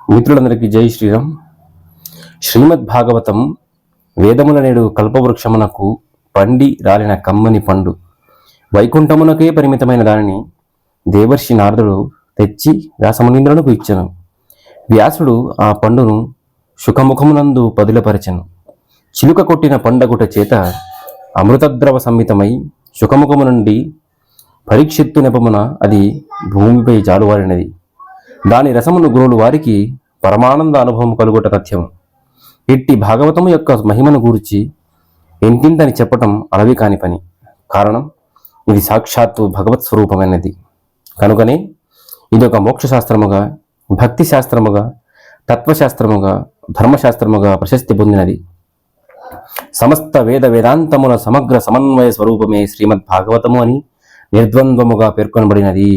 మిత్రులందరికీ జై శ్రీరామ్. శ్రీమద్ భాగవతం వేదముల నేడు కల్పవృక్షమునకు పండి రాలిన కమ్మని పండు, వైకుంఠమునకే పరిమితమైన దానిని దేవర్షి నారదుడు తెచ్చి వ్యాసమునీంద్రునకు ఇచ్చెను. వ్యాసుడు ఆ పండును శుకముఖమునందు పదిలపరచెను. చిలుక కొట్టిన పండగుట చేత అమృతద్రవ సంహితమై శుకముఖము నుండి పరీక్షిత్తు నెపమున అది భూమిపై జాలువారినది. దాని రసమును గురువులు వారికి పరమానంద అనుభవం కలుగుట తథ్యము. ఇట్టి భాగవతము యొక్క మహిమను గూర్చి ఎంతింతని చెప్పటం అలవి కాని పని. కారణం, ఇది సాక్షాత్తు భగవత్ స్వరూపమైనది కనుకనే ఇది ఒక మోక్షశాస్త్రముగా, భక్తి శాస్త్రముగా, తత్వశాస్త్రముగా, ధర్మశాస్త్రముగా ప్రశస్తి పొందినది. సమస్త వేద వేదాంతముల సమగ్ర సమన్వయ స్వరూపమే శ్రీమద్ భాగవతము అని నిర్ద్వంద్వముగా పేర్కొనబడినది.